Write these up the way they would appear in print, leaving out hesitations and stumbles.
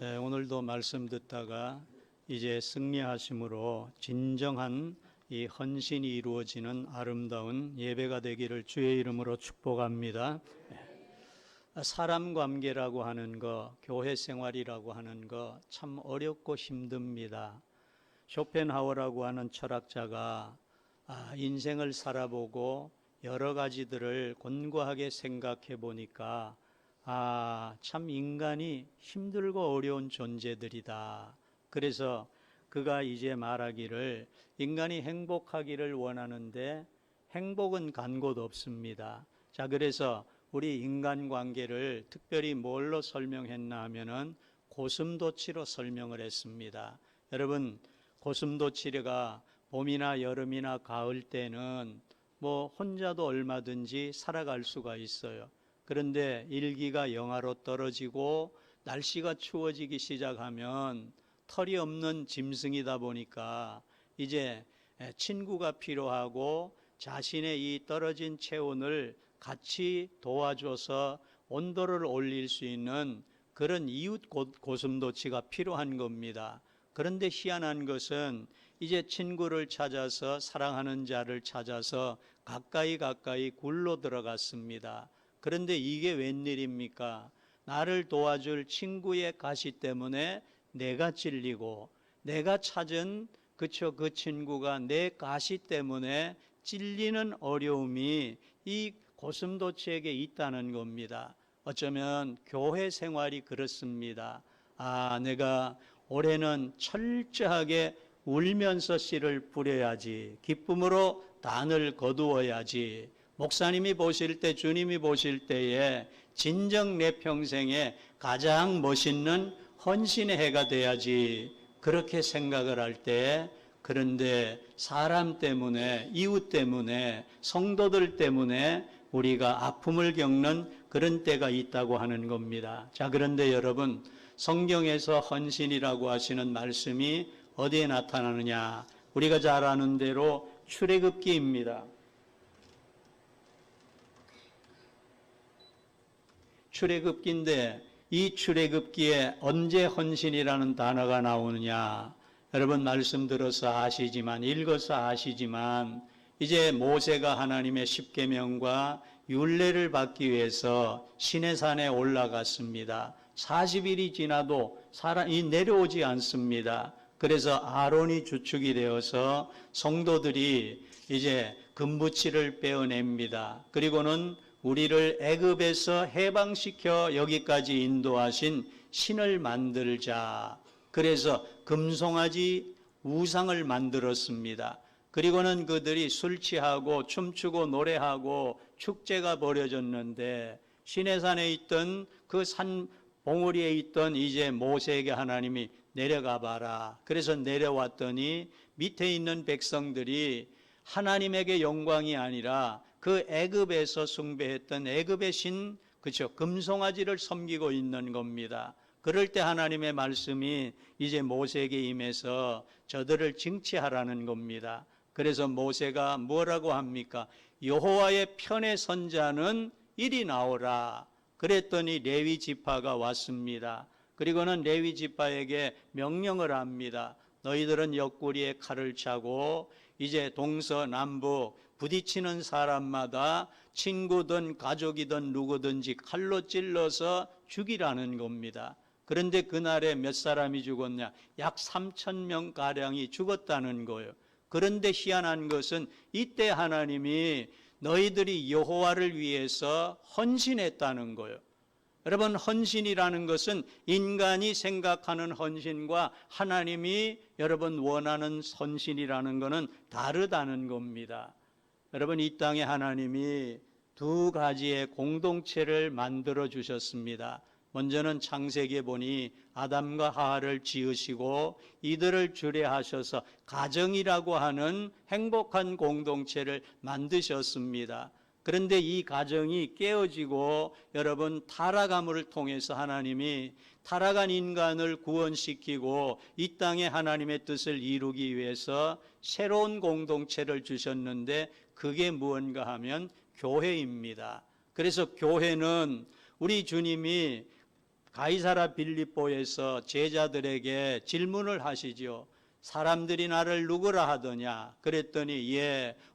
오늘도 말씀 듣다가 이제 승리하심으로 진정한 이 헌신이 이루어지는 아름다운 예배가 되기를 주의 이름으로 축복합니다. 사람 관계라고 하는 거, 교회 생활이라고 하는 거 참 어렵고 힘듭니다. 쇼펜하우어라고 하는 철학자가 인생을 살아보고 여러 가지들을 곤고하게 생각해 보니까 참 인간이 힘들고 어려운 존재들이다. 그래서 그가 이제 말하기를 인간이 행복하기를 원하는데 행복은 간 곳 없습니다. 자, 그래서 우리 인간관계를 특별히 뭘로 설명했나 하면은 고슴도치로 설명을 했습니다. 여러분, 고슴도치가 봄이나 여름이나 가을 때는 뭐 혼자도 얼마든지 살아갈 수가 있어요. 그런데 일기가 영하로 떨어지고 날씨가 추워지기 시작하면 털이 없는 짐승이다 보니까 이제 친구가 필요하고 자신의 이 떨어진 체온을 같이 도와줘서 온도를 올릴 수 있는 그런 이웃 고슴도치가 필요한 겁니다. 그런데 희한한 것은 이제 친구를 찾아서 사랑하는 자를 찾아서 가까이 굴러 들어갔습니다. 그런데 이게 웬일입니까? 나를 도와줄 친구의 가시 때문에 내가 찔리고 내가 찾은 그 친구가 내 가시 때문에 찔리는 어려움이 이 고슴도치에게 있다는 겁니다. 어쩌면 교회 생활이 그렇습니다. 내가 올해는 철저하게 울면서 씨를 뿌려야지, 기쁨으로 단을 거두어야지, 목사님이 보실 때, 주님이 보실 때에 진정 내 평생에 가장 멋있는 헌신의 해가 돼야지, 그렇게 생각을 할 때, 그런데 사람 때문에, 이웃 때문에, 성도들 때문에 우리가 아픔을 겪는 그런 때가 있다고 하는 겁니다. 자, 그런데 여러분, 성경에서 헌신이라고 하시는 말씀이 어디에 나타나느냐? 우리가 잘 아는 대로 출애굽기입니다. 출애굽기인데 이 출애굽기에 언제 헌신이라는 단어가 나오느냐? 여러분 말씀 들어서 아시지만, 읽어서 아시지만, 이제 모세가 하나님의 십계명과 율례를 받기 위해서 시내산에 올라갔습니다. 40일이 지나도 사람이 내려오지 않습니다. 그래서 아론이 주축이 되어서 성도들이 이제 금부치를 빼어냅니다. 그리고는 우리를 애굽에서 해방시켜 여기까지 인도하신 신을 만들자. 그래서 금송아지 우상을 만들었습니다. 그리고는 그들이 술 취하고 춤추고 노래하고 축제가 벌어졌는데 시내산에 있던 그 산 봉우리에 있던 이제 모세에게 하나님이 내려가 봐라. 그래서 내려왔더니 밑에 있는 백성들이 하나님에게 영광이 아니라 그 애굽에서 숭배했던 애굽의 신, 그렇죠, 금송아지를 섬기고 있는 겁니다. 그럴 때 하나님의 말씀이 이제 모세에게 임해서 저들을 징치하라는 겁니다. 그래서 모세가 뭐라고 합니까? 여호와의 편에 선 자는 이리 나오라. 그랬더니 레위 지파가 왔습니다. 그리고는 레위 지파에게 명령을 합니다. 너희들은 옆구리에 칼을 차고 이제 동서남북 부딪히는 사람마다 친구든 가족이든 누구든지 칼로 찔러서 죽이라는 겁니다. 그런데 그날에 몇 사람이 죽었냐? 약 3,000명 가량이 죽었다는 거예요. 그런데 희한한 것은 이때 하나님이 너희들이 여호와를 위해서 헌신했다는 거예요. 여러분, 헌신이라는 것은 인간이 생각하는 헌신과 하나님이 여러분 원하는 헌신이라는 것은 다르다는 겁니다. 여러분, 이 땅에 하나님이 두 가지의 공동체를 만들어 주셨습니다. 먼저는 창세기에 보니 아담과 하와를 지으시고 이들을 주례하셔서 가정이라고 하는 행복한 공동체를 만드셨습니다. 그런데 이 가정이 깨어지고 여러분 타락함을 통해서 하나님이 타락한 인간을 구원시키고 이 땅에 하나님의 뜻을 이루기 위해서 새로운 공동체를 주셨는데 그게 무언가 하면 교회입니다. 그래서 교회는 우리 주님이 가이사라 빌립보에서 제자들에게 질문을 하시죠. 사람들이 나를 누구라 하더냐? 그랬더니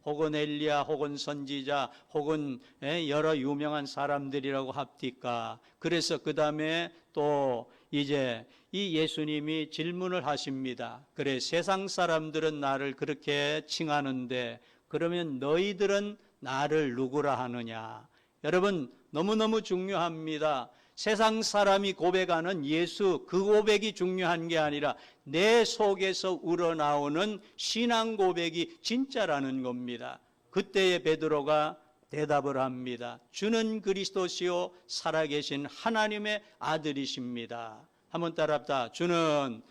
혹은 엘리야, 혹은 선지자, 혹은 여러 유명한 사람들이라고 합디까? 그래서 그 다음에 또 이제 이 예수님이 질문을 하십니다. 그래, 세상 사람들은 나를 그렇게 칭하는데 그러면 너희들은 나를 누구라 하느냐? 여러분, 너무너무 중요합니다. 세상 사람이 고백하는 예수, 그 고백이 중요한 게 아니라 내 속에서 우러나오는 신앙 고백이 진짜라는 겁니다. 그때에 베드로가 대답을 합니다. 주는 그리스도시요 살아계신 하나님의 아들이십니다. 한번 따라합시다. 주는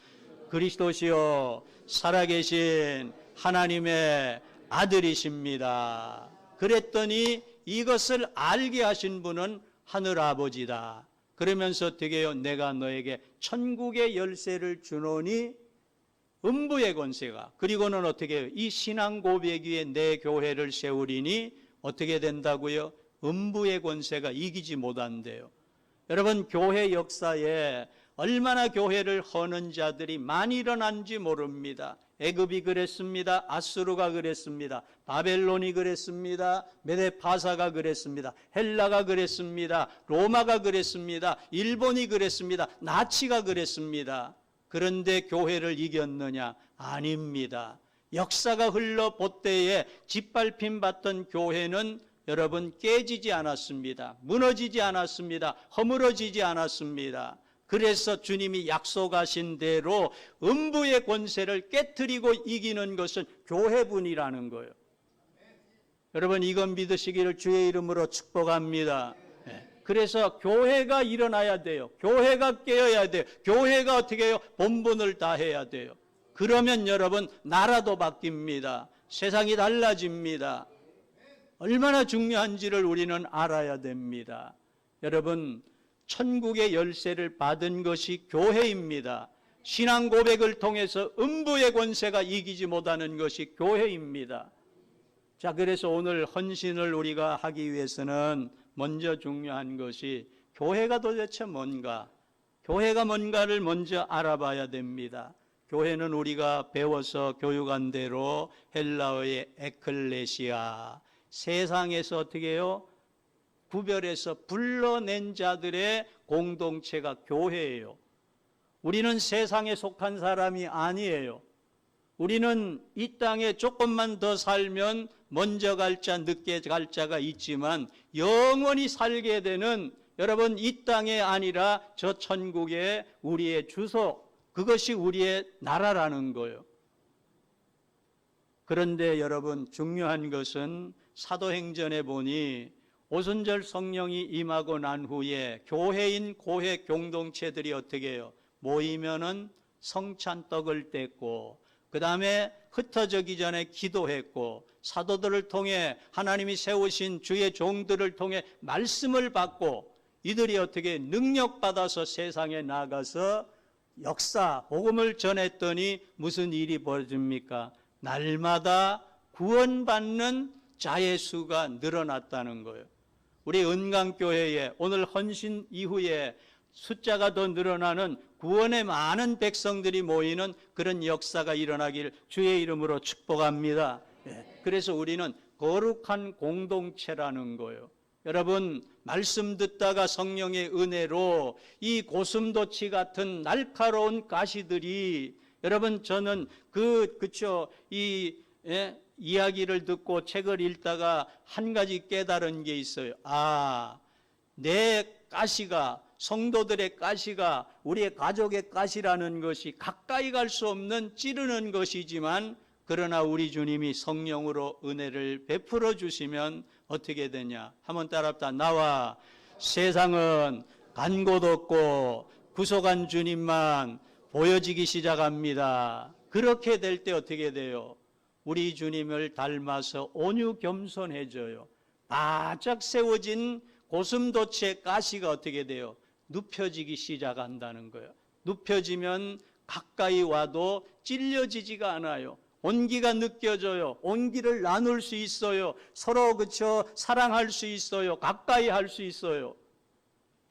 그리스도시요 살아계신 하나님의 아들이십니다. 그랬더니 이것을 알게 하신 분은 하늘 아버지다. 그러면서 어떻게 해요? 내가 너에게 천국의 열쇠를 주노니 음부의 권세가, 그리고는 어떻게 해요? 이 신앙 고백 위에 내 교회를 세우리니 어떻게 된다고요? 음부의 권세가 이기지 못한대요. 여러분, 교회 역사에 얼마나 교회를 허는 자들이 많이 일어난지 모릅니다. 애굽이 그랬습니다. 아수르가 그랬습니다. 바벨론이 그랬습니다. 메데파사가 그랬습니다. 헬라가 그랬습니다. 로마가 그랬습니다. 일본이 그랬습니다. 나치가 그랬습니다. 그런데 교회를 이겼느냐? 아닙니다. 역사가 흘러 봇대에 짓밟힘 받던 교회는 여러분 깨지지 않았습니다. 무너지지 않았습니다. 허물어지지 않았습니다. 그래서 주님이 약속하신 대로 음부의 권세를 깨트리고 이기는 것은 교회분이라는 거예요. 여러분, 이건 믿으시기를 주의 이름으로 축복합니다. 그래서 교회가 일어나야 돼요. 교회가 깨어야 돼요. 교회가 어떻게 해요? 본분을 다해야 돼요. 그러면 여러분, 나라도 바뀝니다. 세상이 달라집니다. 얼마나 중요한지를 우리는 알아야 됩니다. 여러분, 천국의 열쇠를 받은 것이 교회입니다. 신앙 고백을 통해서 음부의 권세가 이기지 못하는 것이 교회입니다. 자, 그래서 오늘 헌신을 우리가 하기 위해서는 먼저 중요한 것이 교회가 도대체 뭔가, 교회가 뭔가를 먼저 알아봐야 됩니다. 교회는 우리가 배워서 교육한 대로 헬라어의 에클레시아, 세상에서 어떻게 해요? 구별해서 불러낸 자들의 공동체가 교회예요. 우리는 세상에 속한 사람이 아니에요. 우리는 이 땅에 조금만 더 살면 먼저 갈 자, 늦게 갈 자가 있지만 영원히 살게 되는, 여러분, 이 땅에 아니라 저 천국의 우리의 주소, 그것이 우리의 나라라는 거예요. 그런데 여러분, 중요한 것은 사도행전에 보니 오순절 성령이 임하고 난 후에 교회인 고회 공동체들이 어떻게 해요? 모이면은 성찬떡을 뗐고, 그 다음에 흩어지기 전에 기도했고, 사도들을 통해 하나님이 세우신 주의 종들을 통해 말씀을 받고, 이들이 어떻게 능력받아서 세상에 나가서 역사, 복음을 전했더니 무슨 일이 벌어집니까? 날마다 구원받는 자의 수가 늘어났다는 거예요. 우리 은강교회에 오늘 헌신 이후에 숫자가 더 늘어나는 구원의 많은 백성들이 모이는 그런 역사가 일어나길 주의 이름으로 축복합니다. 그래서 우리는 거룩한 공동체라는 거예요. 여러분, 말씀 듣다가 성령의 은혜로 이 고슴도치 같은 날카로운 가시들이, 여러분, 저는 이야기를 듣고 책을 읽다가 한 가지 깨달은 게 있어요. 내 가시가, 성도들의 가시가 우리의 가족의 가시라는 것이 가까이 갈 수 없는 찌르는 것이지만, 그러나 우리 주님이 성령으로 은혜를 베풀어 주시면 어떻게 되냐? 한번 따라합시다. 나와 세상은 간 곳 없고 구속한 주님만 보여지기 시작합니다. 그렇게 될 때 어떻게 돼요? 우리 주님을 닮아서 온유 겸손해져요. 바짝 세워진 고슴도치의 가시가 어떻게 돼요? 눕혀지기 시작한다는 거예요. 눕혀지면 가까이 와도 찔려지지가 않아요. 온기가 느껴져요. 온기를 나눌 수 있어요. 서로 사랑할 수 있어요. 가까이 할 수 있어요.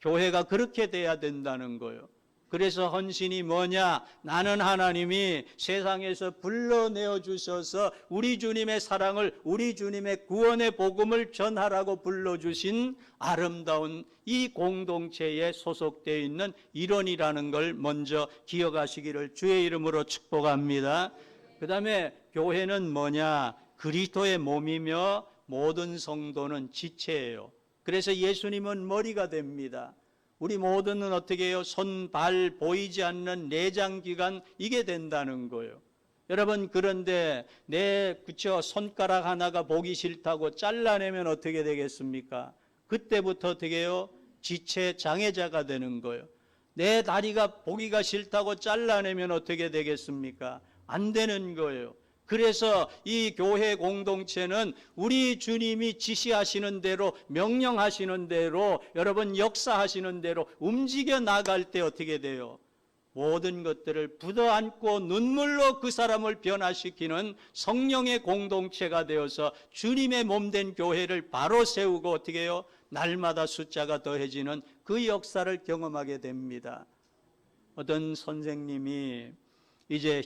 교회가 그렇게 돼야 된다는 거예요. 그래서 헌신이 뭐냐? 나는 하나님이 세상에서 불러내어 주셔서 우리 주님의 사랑을, 우리 주님의 구원의 복음을 전하라고 불러주신 아름다운 이 공동체에 소속되어 있는 일원이라는 걸 먼저 기억하시기를 주의 이름으로 축복합니다. 그 다음에 교회는 뭐냐? 그리스도의 몸이며 모든 성도는 지체예요. 그래서 예수님은 머리가 됩니다. 우리 모두는 어떻게 해요? 손, 발, 보이지 않는 내장기관, 이게 된다는 거예요. 여러분, 그런데 그쵸, 손가락 하나가 보기 싫다고 잘라내면 어떻게 되겠습니까? 그때부터 어떻게 해요? 지체 장애자가 되는 거예요. 내 다리가 보기가 싫다고 잘라내면 어떻게 되겠습니까? 안 되는 거예요. 그래서 이 교회 공동체는 우리 주님이 지시하시는 대로, 명령하시는 대로, 여러분 역사하시는 대로 움직여 나갈 때 어떻게 돼요? 모든 것들을 붙어안고 눈물로 그 사람을 변화시키는 성령의 공동체가 되어서 주님의 몸된 교회를 바로 세우고 어떻게 해요? 날마다 숫자가 더해지는 그 역사를 경험하게 됩니다. 어떤 선생님이 이제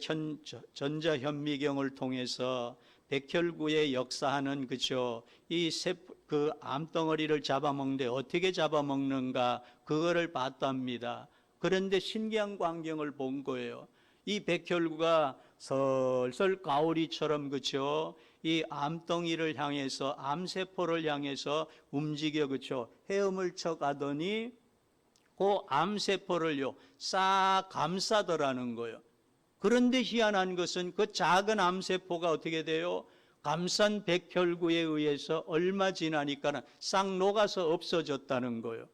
전자현미경을 통해서 백혈구의 역사하는 그 암덩어리를 잡아먹는데 어떻게 잡아먹는가 그거를 봤답니다. 그런데 신기한 광경을 본 거예요. 이 백혈구가 설설 가오리처럼 이 암덩이를 향해서, 암세포를 향해서 움직여 헤엄을 쳐 가더니 그 암세포를요 싹 감싸더라는 거예요. 그런데 희한한 것은 그 작은 암세포가 어떻게 돼요? 감싼 백혈구에 의해서 얼마 지나니까 싹 녹아서 없어졌다는 거예요.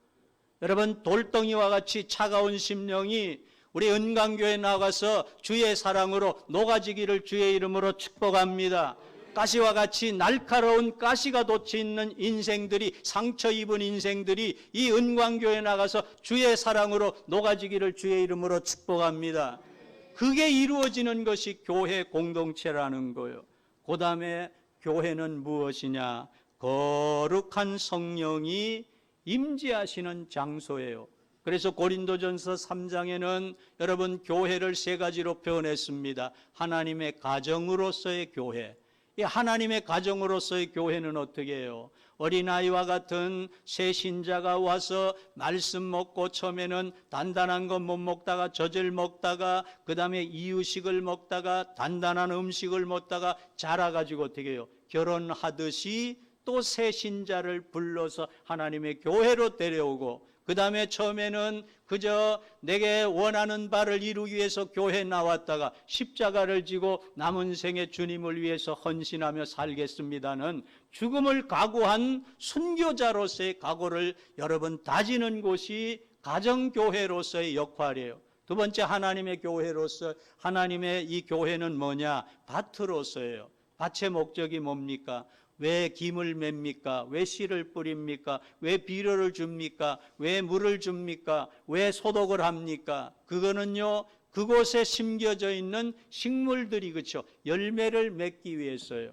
여러분, 돌덩이와 같이 차가운 심령이 우리 은강교회에 나가서 주의 사랑으로 녹아지기를 주의 이름으로 축복합니다. 가시와 같이 날카로운 가시가 돋쳐 있는 인생들이, 상처 입은 인생들이 이 은광교회에 나가서 주의 사랑으로 녹아지기를 주의 이름으로 축복합니다. 그게 이루어지는 것이 교회 공동체라는 거예요. 그 다음에 교회는 무엇이냐? 거룩한 성령이 임재하시는 장소예요. 그래서 고린도전서 3장에는 여러분 교회를 세 가지로 표현했습니다. 하나님의 가정으로서의 교회. 이 하나님의 가정으로서의 교회는 어떻게 해요? 어린아이와 같은 새 신자가 와서 말씀 먹고 처음에는 단단한 것 못 먹다가 젖을 먹다가 그 다음에 이유식을 먹다가 단단한 음식을 먹다가 자라가지고 어떻게 해요? 결혼하듯이 또 새 신자를 불러서 하나님의 교회로 데려오고 그 다음에 처음에는 그저 내게 원하는 바를 이루기 위해서 교회에 나왔다가 십자가를 지고 남은 생에 주님을 위해서 헌신하며 살겠습니다는 죽음을 각오한 순교자로서의 각오를 여러분 다지는 곳이 가정교회로서의 역할이에요. 두 번째, 하나님의 교회로서 하나님의 이 교회는 뭐냐? 밭으로서예요. 밭의 목적이 뭡니까? 왜 김을 맵니까? 왜 씨를 뿌립니까? 왜 비료를 줍니까? 왜 물을 줍니까? 왜 소독을 합니까? 그거는요, 그곳에 심겨져 있는 식물들이 열매를 맺기 위해서요.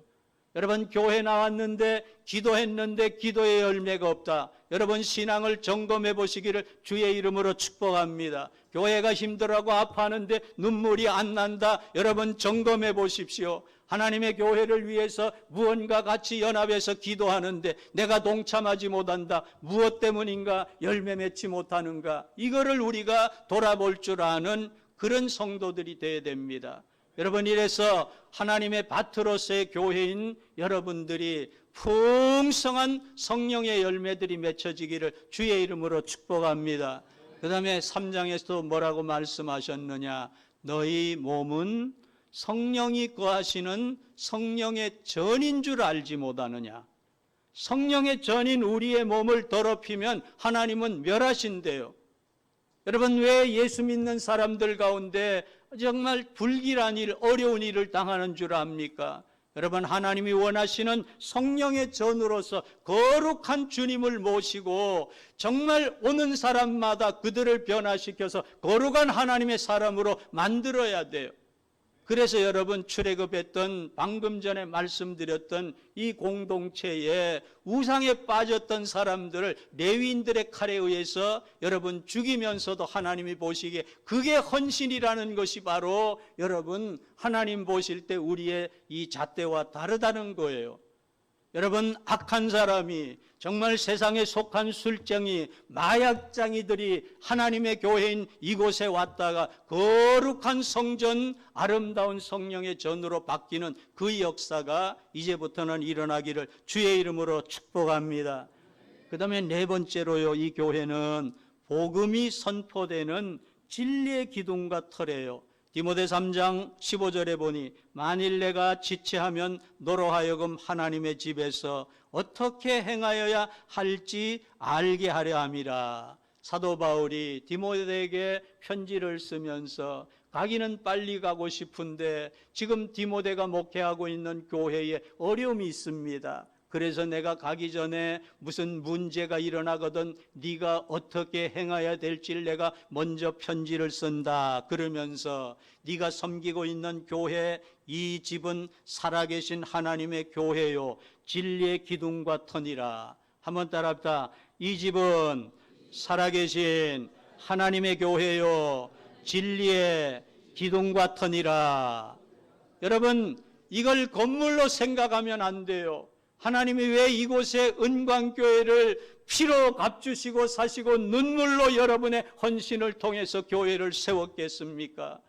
여러분, 교회 나왔는데 기도했는데 기도의 열매가 없다. 여러분, 신앙을 점검해 보시기를 주의 이름으로 축복합니다. 교회가 힘들어하고 아파하는데 눈물이 안 난다. 여러분, 점검해 보십시오. 하나님의 교회를 위해서 무언가 같이 연합해서 기도하는데 내가 동참하지 못한다. 무엇 때문인가? 열매 맺지 못하는가? 이거를 우리가 돌아볼 줄 아는 그런 성도들이 되어야 됩니다. 여러분, 이래서 하나님의 밭으로서의 교회인 여러분들이 풍성한 성령의 열매들이 맺혀지기를 주의 이름으로 축복합니다. 그 다음에 3장에서도 뭐라고 말씀하셨느냐? 너희 몸은 성령이 거하시는 성령의 전인 줄 알지 못하느냐? 성령의 전인 우리의 몸을 더럽히면 하나님은 멸하신대요. 여러분, 왜 예수 믿는 사람들 가운데 정말 불길한 일, 어려운 일을 당하는 줄 압니까? 여러분, 하나님이 원하시는 성령의 전으로서 거룩한 주님을 모시고 정말 오는 사람마다 그들을 변화시켜서 거룩한 하나님의 사람으로 만들어야 돼요. 그래서 여러분 출애굽했던 방금 전에 말씀드렸던 이 공동체에 우상에 빠졌던 사람들을 레위인들의 칼에 의해서 여러분 죽이면서도 하나님이 보시기에 그게 헌신이라는 것이 바로 여러분 하나님 보실 때 우리의 이 잣대와 다르다는 거예요. 여러분 악한 사람이 정말 세상에 속한 술쟁이 마약장이들이 하나님의 교회인 이곳에 왔다가 거룩한 성전 아름다운 성령의 전으로 바뀌는 그 역사가 이제부터는 일어나기를 주의 이름으로 축복합니다. 그 다음에 네 번째로요, 이 교회는 복음이 선포되는 진리의 기둥과 터래요. 디모데 3장 15절에 보니 만일 내가 지체하면 너로 하여금 하나님의 집에서 어떻게 행하여야 할지 알게 하려 함이라. 사도 바울이 디모데에게 편지를 쓰면서 가기는 빨리 가고 싶은데 지금 디모데가 목회하고 있는 교회에 어려움이 있습니다. 그래서 내가 가기 전에 무슨 문제가 일어나거든 네가 어떻게 행해야 될지를 내가 먼저 편지를 쓴다. 그러면서 네가 섬기고 있는 교회, 이 집은 살아계신 하나님의 교회요 진리의 기둥과 터니라. 한번 따라합시다. 이 집은 살아계신 하나님의 교회요 진리의 기둥과 터니라. 여러분 이걸 건물로 생각하면 안 돼요. 하나님이 왜 이곳에 은광교회를 피로 값주시고 사시고 눈물로 여러분의 헌신을 통해서 교회를 세웠겠습니까?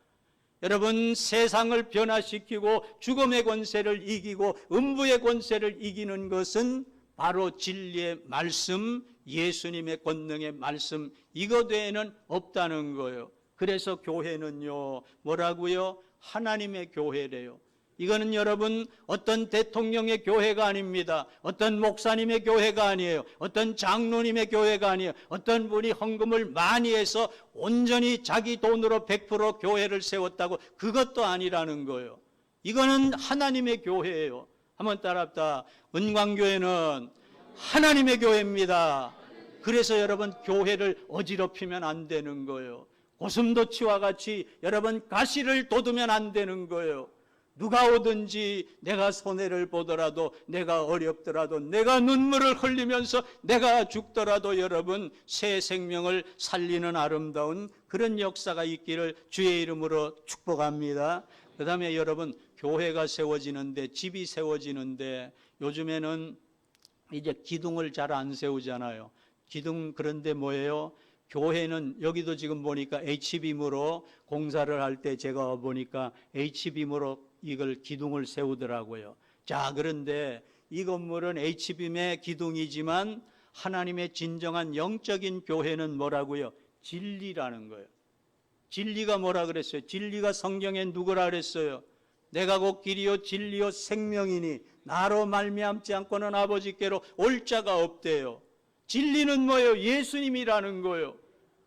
여러분 세상을 변화시키고 죽음의 권세를 이기고 음부의 권세를 이기는 것은 바로 진리의 말씀, 예수님의 권능의 말씀, 이것 외에는 없다는 거예요. 그래서 교회는요 뭐라고요? 하나님의 교회래요. 이거는 여러분 어떤 대통령의 교회가 아닙니다. 어떤 목사님의 교회가 아니에요. 어떤 장로님의 교회가 아니에요. 어떤 분이 헌금을 많이 해서 온전히 자기 돈으로 100% 교회를 세웠다고 그것도 아니라는 거예요. 이거는 하나님의 교회예요. 한번 따라합시다. 은광교회는 하나님의 교회입니다. 그래서 여러분 교회를 어지럽히면 안 되는 거예요. 고슴도치와 같이 여러분 가시를 돋우면 안 되는 거예요. 누가 오든지 내가 손해를 보더라도 내가 어렵더라도 내가 눈물을 흘리면서 내가 죽더라도 여러분 새 생명을 살리는 아름다운 그런 역사가 있기를 주의 이름으로 축복합니다. 그 다음에 여러분 교회가 세워지는데 집이 세워지는데 요즘에는 이제 기둥을 잘 안 세우잖아요. 기둥 그런데 뭐예요? 교회는 여기도 지금 보니까 H빔으로 공사를 할 때 제가 보니까 H빔으로 이걸 기둥을 세우더라고요. 자, 그런데 이 건물은 H빔의 기둥이지만 하나님의 진정한 영적인 교회는 뭐라고요? 진리라는 거예요. 진리가 뭐라 그랬어요? 진리가 성경에 누구라 그랬어요? 내가 곧 길이요 진리요 생명이니 나로 말미암지 않고는 아버지께로 올 자가 없대요. 진리는 뭐예요? 예수님이라는 거예요.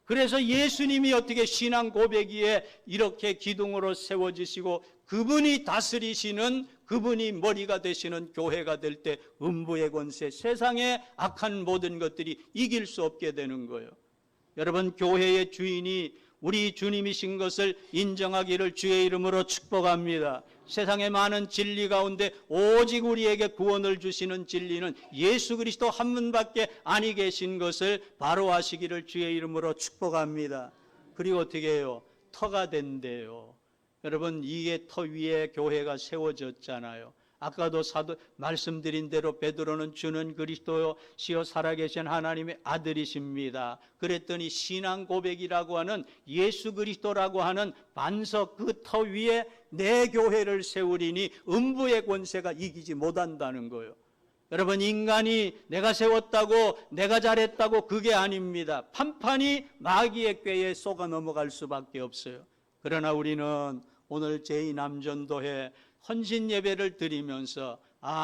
그래서 예수님이 어떻게 신앙 고백위에 이렇게 기둥으로 세워지시고 그분이 다스리시는 그분이 머리가 되시는 교회가 될 때 음부의 권세, 세상의 악한 모든 것들이 이길 수 없게 되는 거예요. 여러분 교회의 주인이 우리 주님이신 것을 인정하기를 주의 이름으로 축복합니다. 세상의 많은 진리 가운데 오직 우리에게 구원을 주시는 진리는 예수 그리스도 한 분밖에 아니 계신 것을 바로 아시기를 주의 이름으로 축복합니다. 그리고 어떻게 해요? 터가 된대요. 여러분 이게 터 위에 교회가 세워졌잖아요. 아까도 말씀드린 대로 베드로는 주는 그리스도요 시요 살아계신 하나님의 아들이십니다. 그랬더니 신앙 고백이라고 하는 예수 그리스도라고 하는 반석 그 터 위에 내 교회를 세우리니 음부의 권세가 이기지 못한다는 거예요. 여러분 인간이 내가 세웠다고 내가 잘했다고 그게 아닙니다. 판판이 마귀의 꾀에 속아 넘어갈 수밖에 없어요. 그러나 우리는 오늘 제2남전도회 헌신 예배를 드리면서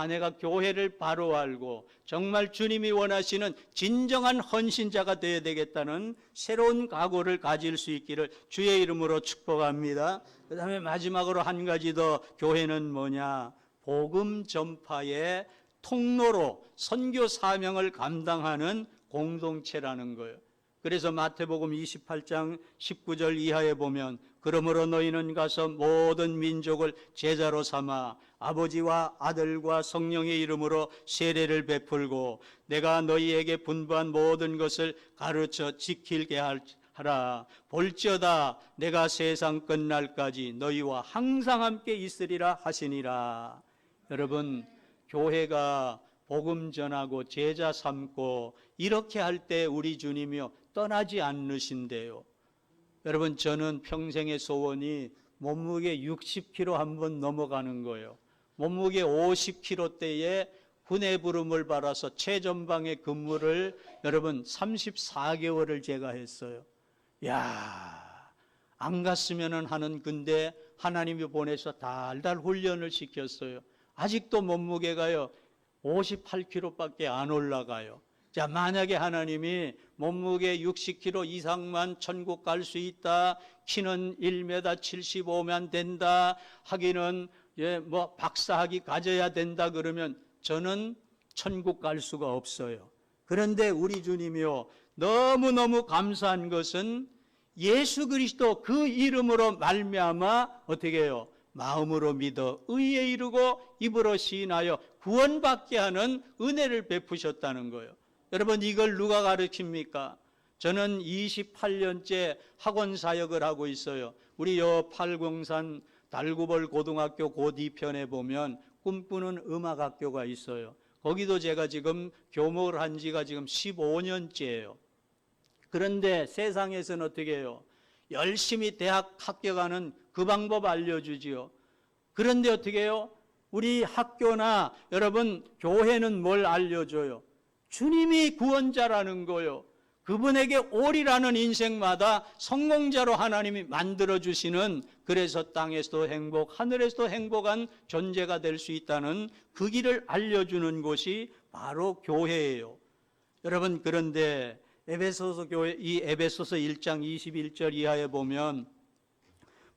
내가 교회를 바로 알고 정말 주님이 원하시는 진정한 헌신자가 되어야 되겠다는 새로운 각오를 가질 수 있기를 주의 이름으로 축복합니다. 그 다음에 마지막으로 한 가지 더, 교회는 뭐냐? 복음 전파의 통로로 선교 사명을 감당하는 공동체라는 거예요. 그래서 마태복음 28장 19절 이하에 보면 그러므로 너희는 가서 모든 민족을 제자로 삼아 아버지와 아들과 성령의 이름으로 세례를 베풀고 내가 너희에게 분부한 모든 것을 가르쳐 지키게 하라. 볼지어다 내가 세상 끝날까지 너희와 항상 함께 있으리라 하시니라. 여러분, 교회가 복음 전하고 제자 삼고 이렇게 할 때 우리 주님이요 떠나지 않으신대요. 여러분, 저는 평생의 소원이 몸무게 60kg 한번 넘어가는 거예요. 몸무게 50kg 때에 군의 부름을 받아서 최전방의 근무를 여러분 34개월을 제가 했어요. 야, 안 갔으면 하는, 근데 하나님이 보내서 달달 훈련을 시켰어요. 아직도 몸무게가요 58kg밖에 안 올라가요. 자, 만약에 하나님이 몸무게 60kg 이상만 천국 갈 수 있다, 키는 1m 75면 된다, 하기는 박사학위 가져야 된다 그러면 저는 천국 갈 수가 없어요. 그런데 우리 주님이요 너무너무 감사한 것은 예수 그리스도 그 이름으로 말미암아 어떻게 해요? 마음으로 믿어 의에 이르고 입으로 시인하여 구원받게 하는 은혜를 베푸셨다는 거예요. 여러분, 이걸 누가 가르칩니까? 저는 28년째 학원 사역을 하고 있어요. 우리 팔공산 달구벌 고등학교 그 뒤편에 보면 꿈꾸는 음악학교가 있어요. 거기도 제가 지금 교목을 한 지가 지금 15년째예요. 그런데 세상에서는 어떻게 해요? 열심히 대학 합격하는 그 방법 알려주지요. 그런데 어떻게 해요? 우리 학교나 여러분 교회는 뭘 알려줘요? 주님이 구원자라는 거요. 그분에게 오리라는 인생마다 성공자로 하나님이 만들어주시는, 그래서 땅에서도 행복, 하늘에서도 행복한 존재가 될 수 있다는 그 길을 알려주는 곳이 바로 교회예요. 여러분, 그런데 에베소서 교회, 이 에베소서 1장 21절 이하에 보면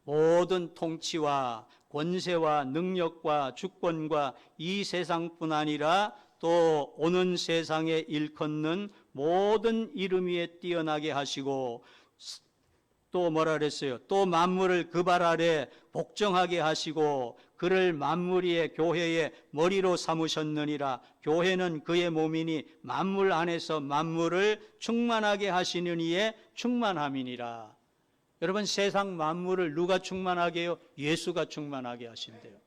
모든 통치와 권세와 능력과 주권과 이 세상뿐 아니라 또 오는 세상에 일컫는 모든 이름 위에 뛰어나게 하시고 또 뭐라 그랬어요? 또 만물을 그 발 아래 복종하게 하시고 그를 만물 위에 교회의 머리로 삼으셨느니라. 교회는 그의 몸이니 만물 안에서 만물을 충만하게 하시는 이에 충만함이니라. 여러분, 세상 만물을 누가 충만하게 해요? 예수가 충만하게 하신대요.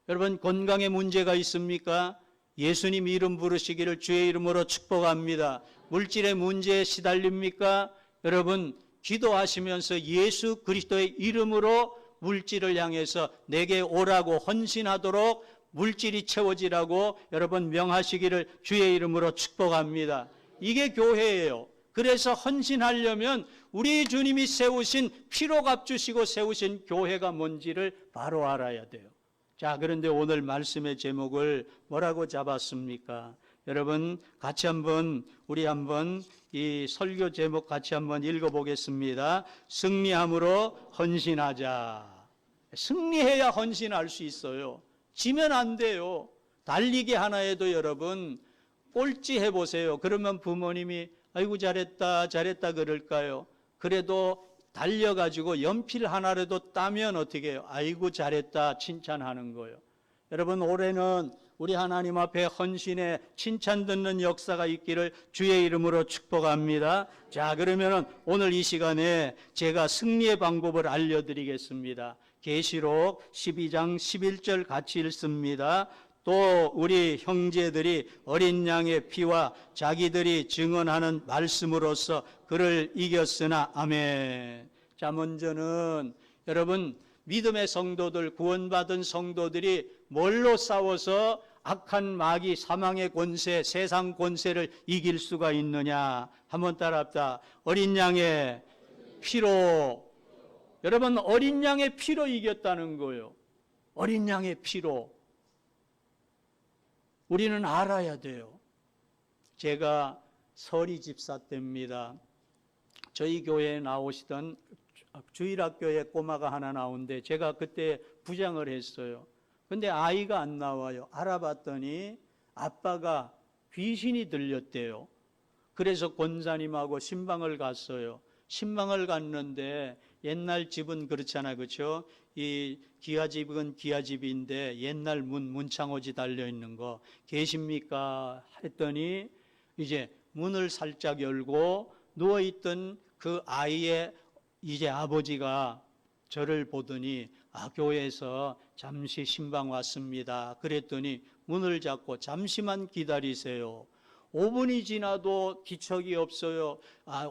여러분, 건강에 문제가 있습니까? 예수님 이름 부르시기를 주의 이름으로 축복합니다. 물질의 문제에 시달립니까? 여러분, 기도하시면서 예수 그리스도의 이름으로 물질을 향해서 내게 오라고 헌신하도록 물질이 채워지라고 여러분 명하시기를 주의 이름으로 축복합니다. 이게 교회예요. 그래서 헌신하려면 우리 주님이 세우신 피로 값주시고 세우신 교회가 뭔지를 바로 알아야 돼요. 자, 그런데 오늘 말씀의 제목을 뭐라고 잡았습니까? 여러분, 같이 우리 한번 이 설교 제목 같이 한번 읽어보겠습니다. 승리함으로 헌신하자. 승리해야 헌신할 수 있어요. 지면 안 돼요. 달리기 하나에도 여러분 꼴찌 해보세요. 그러면 부모님이 아이고 잘했다 그럴까요? 그래도 달려가지고 연필 하나라도 따면 어떻게 해요? 아이고 잘했다 칭찬하는 거예요. 여러분, 올해는 우리 하나님 앞에 헌신에 칭찬 듣는 역사가 있기를 주의 이름으로 축복합니다. 자, 그러면 오늘 이 시간에 제가 승리의 방법을 알려드리겠습니다. 계시록 12장 11절 같이 읽습니다. 또 우리 형제들이 어린 양의 피와 자기들이 증언하는 말씀으로서 그를 이겼으나. 아멘. 자, 먼저는 여러분, 믿음의 성도들, 구원받은 성도들이 뭘로 싸워서 악한 마귀, 사망의 권세, 세상 권세를 이길 수가 있느냐? 한번 따라합시다. 어린 양의 피로. 여러분, 어린 양의 피로 이겼다는 거예요. 어린 양의 피로. 우리는 알아야 돼요. 제가 서리 집사 때입니다. 저희 교회에 나오시던 주일학교에 꼬마가 하나 나오는데 제가 그때 부장을 했어요. 근데 아이가 안 나와요. 알아봤더니 아빠가 귀신이 들렸대요. 그래서 권사님하고 신방을 갔어요. 신방을 갔는데 옛날 집은 그렇잖아, 그렇죠? 이 기아집은 기아집인데 옛날 문창호지 달려 있는 거 계십니까? 했더니 이제 문을 살짝 열고 누워 있던 그 아이의 이제 아버지가 저를 보더니 교회에서 잠시 신방 왔습니다. 그랬더니 문을 잡고 잠시만 기다리세요. 5분이 지나도 기척이 없어요.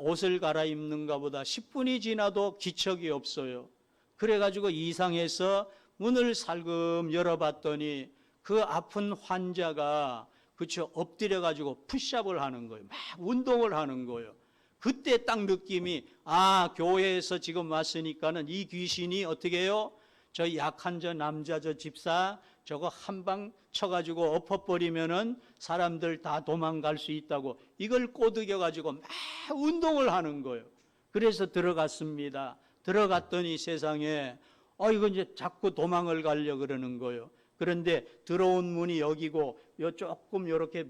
옷을 갈아입는가 보다 10분이 지나도 기척이 없어요. 그래가지고 이상해서 문을 살금 열어봤더니 그 아픈 환자가 그쵸 엎드려가지고 푸시업을 하는 거예요. 막 운동을 하는 거예요. 그때 딱 느낌이 교회에서 지금 왔으니까는 이 귀신이 어떻게 해요? 저 약한 저 남자 저 집사 저거 한 방 쳐가지고 엎어버리면은 사람들 다 도망갈 수 있다고 이걸 꼬드겨가지고 막 운동을 하는 거예요. 그래서 들어갔습니다. 들어갔더니 세상에 이거 이제 자꾸 도망을 가려 그러는 거예요. 그런데 들어온 문이 여기고 조금 이렇게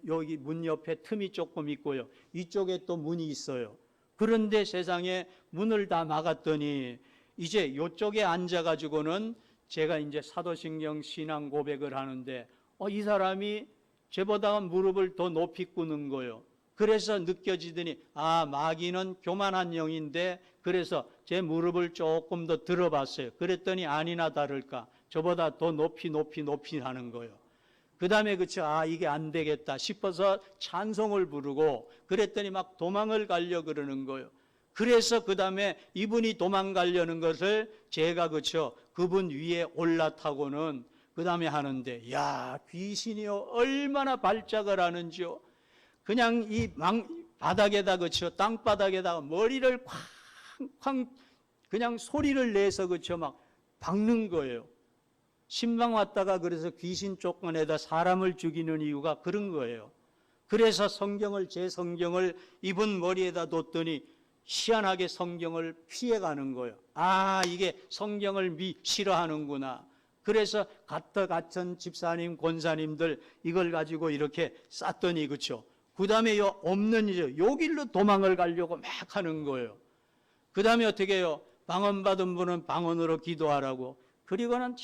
여기 문 옆에 틈이 조금 있고요. 이쪽에 또 문이 있어요. 그런데 세상에 문을 다 막았더니 이제 이쪽에 앉아가지고는 제가 이제 사도신경 신앙 고백을 하는데 이 사람이 저보다 무릎을 더 높이 꿇는 거예요. 그래서 느껴지더니 마귀는 교만한 영인데 그래서 제 무릎을 조금 더 들어봤어요. 그랬더니 아니나 다를까 저보다 더 높이 하는 거예요. 그 다음에 이게 안 되겠다 싶어서 찬송을 부르고 그랬더니 막 도망을 가려 그러는 거예요. 그래서 그 다음에 이분이 도망가려는 것을 제가 그분 위에 올라타고는 그 다음에 하는데 귀신이요 얼마나 발작을 하는지요. 그냥 이 바닥에다 땅바닥에다가 머리를 쾅쾅 그냥 소리를 내서 막 박는 거예요. 신방 왔다가 그래서 귀신 쫓아내다 사람을 죽이는 이유가 그런 거예요. 그래서 제 성경을 이분 머리에다 뒀더니 희한하게 성경을 피해가는 거예요. 이게 성경을 싫어하는구나. 그래서 같은 집사님, 권사님들 이걸 가지고 이렇게 쌌더니 그 다음에 없는 이제 요 길로 도망을 가려고 막 하는 거예요. 그 다음에 어떻게 해요? 방언받은 분은 방언으로 기도하라고. 그리고는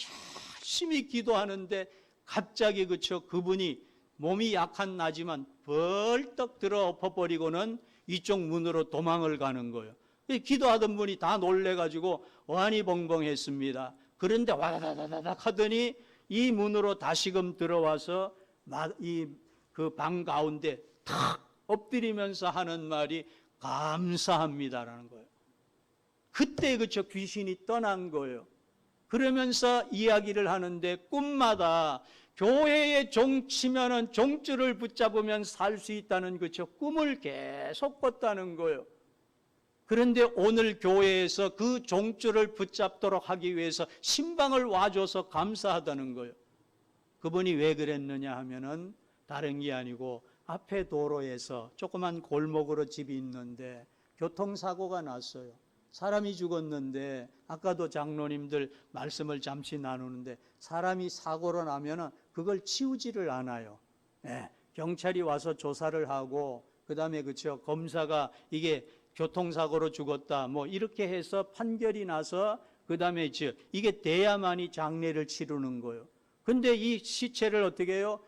열심히 기도하는데 갑자기 그분이 몸이 약한 나지만 벌떡 들어 엎어버리고는 이쪽 문으로 도망을 가는 거예요. 기도하던 분이 다 놀래가지고 어안이 벙벙했습니다. 그런데 와다다다닥 하더니 이 문으로 다시금 들어와서 이 그 방 가운데 탁 엎드리면서 하는 말이 감사합니다라는 거예요. 그때 귀신이 떠난 거예요. 그러면서 이야기를 하는데 꿈마다 교회에 종치면은 종줄을 붙잡으면 살 수 있다는 꿈을 계속 꿨다는 거예요. 그런데 오늘 교회에서 그 종줄을 붙잡도록 하기 위해서 신방을 와줘서 감사하다는 거예요. 그분이 왜 그랬느냐 하면은 다른 게 아니고 앞에 도로에서 조그만 골목으로 집이 있는데 교통사고가 났어요. 사람이 죽었는데 아까도 장로님들 말씀을 잠시 나누는데 사람이 사고로 나면은 그걸 치우지를 않아요. 경찰이 와서 조사를 하고 그 다음에 검사가 이게 교통사고로 죽었다 이렇게 해서 판결이 나서 그 다음에 이게 돼야만이 장례를 치르는 거예요. 근데 이 시체를 어떻게 해요?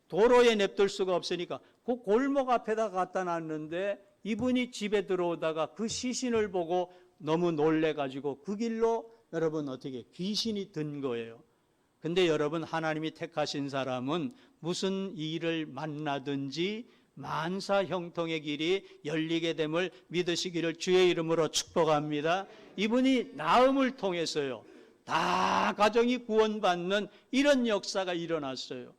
도로에 냅둘 수가 없으니까 그 골목 앞에다 갖다 놨는데 이분이 집에 들어오다가 그 시신을 보고 너무 놀래가지고 그 길로 여러분 어떻게 귀신이 든 거예요. 근데 여러분 하나님이 택하신 사람은 무슨 일을 만나든지 만사 형통의 길이 열리게 됨을 믿으시기를 주의 이름으로 축복합니다. 이분이 나음을 통해서요 다 가정이 구원받는 이런 역사가 일어났어요.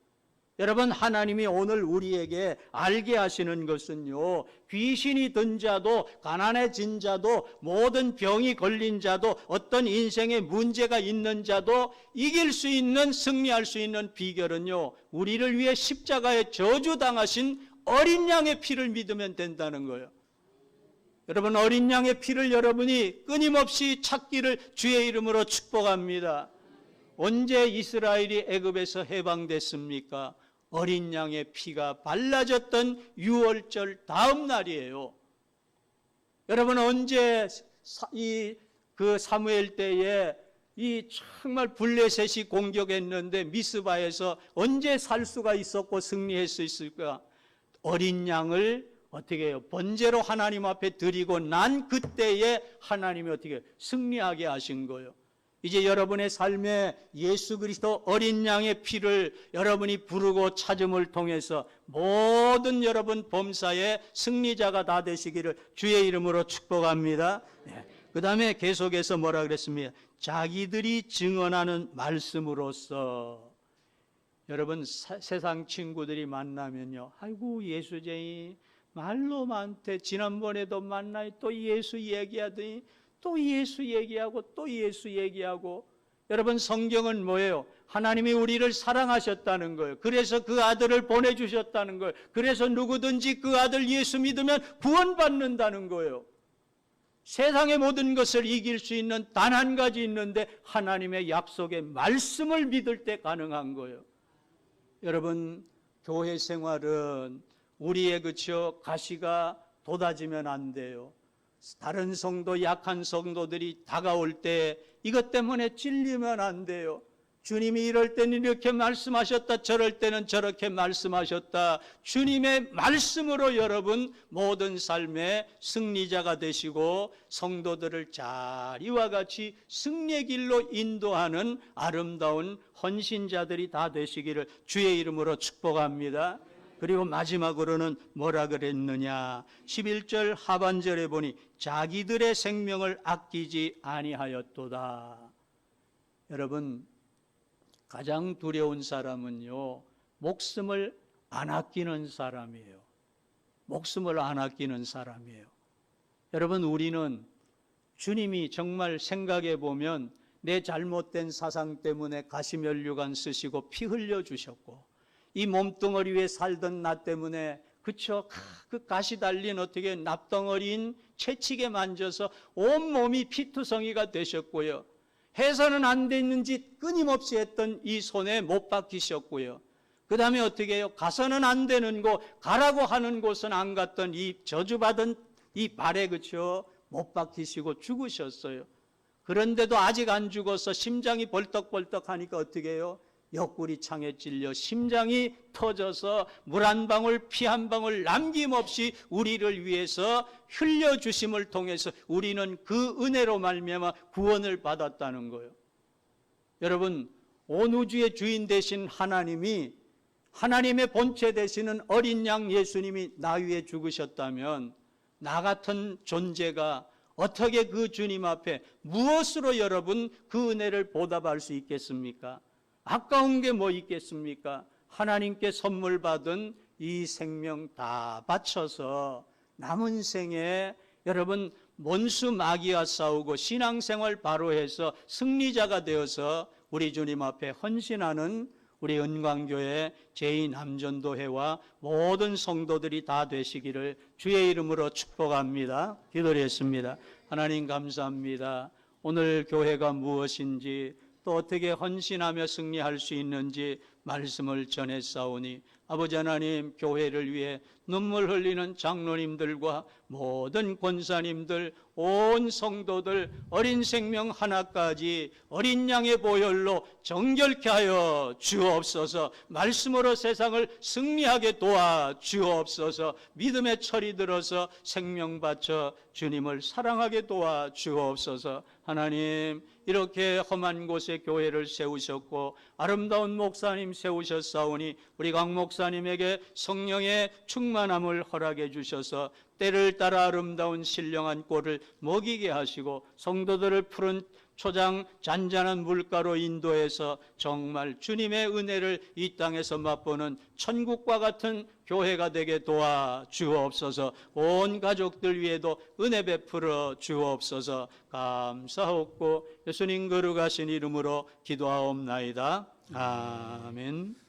여러분 하나님이 오늘 우리에게 알게 하시는 것은요 귀신이 든 자도 가난해진 자도 모든 병이 걸린 자도 어떤 인생에 문제가 있는 자도 이길 수 있는 승리할 수 있는 비결은요 우리를 위해 십자가에 저주당하신 어린 양의 피를 믿으면 된다는 거예요. 여러분 어린 양의 피를 여러분이 끊임없이 찾기를 주의 이름으로 축복합니다. 언제 이스라엘이 애굽에서 해방됐습니까? 어린 양의 피가 발라졌던 유월절 다음 날이에요. 여러분 언제 그 사무엘 때에 이 정말 블레셋이 공격했는데 미스바에서 언제 살 수가 있었고 승리할 수 있을까? 어린 양을 어떻게 해요? 번제로 하나님 앞에 드리고 난 그때에 하나님이 어떻게 승리하게 하신 거예요. 이제 여러분의 삶에 예수 그리스도 어린 양의 피를 여러분이 부르고 찾음을 통해서 모든 여러분 범사의 승리자가 다 되시기를 주의 이름으로 축복합니다. 네. 그 다음에 계속해서 뭐라 그랬습니까? 자기들이 증언하는 말씀으로써. 여러분 세상 친구들이 만나면요, 아이고 예수쟁이 말로 많대. 지난번에도 만나요. 또 예수 얘기하더니 또 예수 얘기하고 또 예수 얘기하고. 여러분 성경은 뭐예요? 하나님이 우리를 사랑하셨다는 거예요. 그래서 그 아들을 보내주셨다는 거예요. 그래서 누구든지 그 아들 예수 믿으면 구원받는다는 거예요. 세상의 모든 것을 이길 수 있는 단 한 가지 있는데 하나님의 약속의 말씀을 믿을 때 가능한 거예요. 여러분 교회 생활은 우리의 가시가 돋아지면 안 돼요. 다른 성도, 약한 성도들이 다가올 때 이것 때문에 찔리면 안 돼요. 주님이 이럴 때는 이렇게 말씀하셨다, 저럴 때는 저렇게 말씀하셨다. 주님의 말씀으로 여러분 모든 삶의 승리자가 되시고 성도들을 잘 이와 같이 승리의 길로 인도하는 아름다운 헌신자들이 다 되시기를 주의 이름으로 축복합니다. 그리고 마지막으로는 뭐라 그랬느냐? 11절 하반절에 보니 자기들의 생명을 아끼지 아니하였도다. 여러분 가장 두려운 사람은요, 목숨을 안 아끼는 사람이에요. 목숨을 안 아끼는 사람이에요. 여러분 우리는 주님이 정말 생각해 보면 내 잘못된 사상 때문에 가시면류관 쓰시고 피 흘려 주셨고, 이 몸뚱어리 위에 살던 나 때문에 그쵸? 그 가시 달린 어떻게 납덩어리인 채찍에 만져서 온몸이 피투성이가 되셨고요. 해서는 안 되는 짓 끊임없이 했던 이 손에 못 박히셨고요. 그 다음에 어떻게 해요? 가서는 안 되는 곳, 가라고 하는 곳은 안 갔던 이 저주받은 이 발에 그쵸? 못 박히시고 죽으셨어요. 그런데도 아직 안 죽어서 심장이 벌떡벌떡 하니까 어떻게 해요? 옆구리 창에 찔려 심장이 터져서 물 한 방울 피 한 방울 남김없이 우리를 위해서 흘려주심을 통해서 우리는 그 은혜로 말미암아 구원을 받았다는 거예요. 여러분 온 우주의 주인 되신 하나님이, 하나님의 본체 되시는 어린 양 예수님이 나 위에 죽으셨다면 나 같은 존재가 어떻게 그 주님 앞에 무엇으로 여러분 그 은혜를 보답할 수 있겠습니까? 아까운 게 뭐 있겠습니까? 하나님께 선물 받은 이 생명 다 바쳐서 남은 생에 여러분 원수 마귀와 싸우고 신앙생활 바로 해서 승리자가 되어서 우리 주님 앞에 헌신하는 우리 은광교회 제2남전도회와 모든 성도들이 다 되시기를 주의 이름으로 축복합니다. 기도드리겠습니다. 하나님 감사합니다. 오늘 교회가 무엇인지 또 어떻게 헌신하며 승리할 수 있는지 말씀을 전했사오니 아버지 하나님, 교회를 위해 눈물 흘리는 장로님들과 모든 권사님들, 온 성도들, 어린 생명 하나까지 어린 양의 보혈로 정결케 하여 주옵소서. 말씀으로 세상을 승리하게 도와 주옵소서. 믿음의 철이 들어서 생명 바쳐 주님을 사랑하게 도와 주옵소서. 하나님, 이렇게 험한 곳에 교회를 세우셨고 아름다운 목사님 세우셨사오니 우리 강 목사님에게 성령의 충만함을 허락해 주셔서 때를 따라 아름다운 신령한 꼴을 먹이게 하시고 성도들을 푸른 초장 잔잔한 물가로 인도해서 정말 주님의 은혜를 이 땅에서 맛보는 천국과 같은 교회가 되게 도와 주옵소서. 온 가족들 위에도 은혜 베풀어 주옵소서. 감사하옵고 예수님 거룩하신 이름으로 기도하옵나이다. 아멘.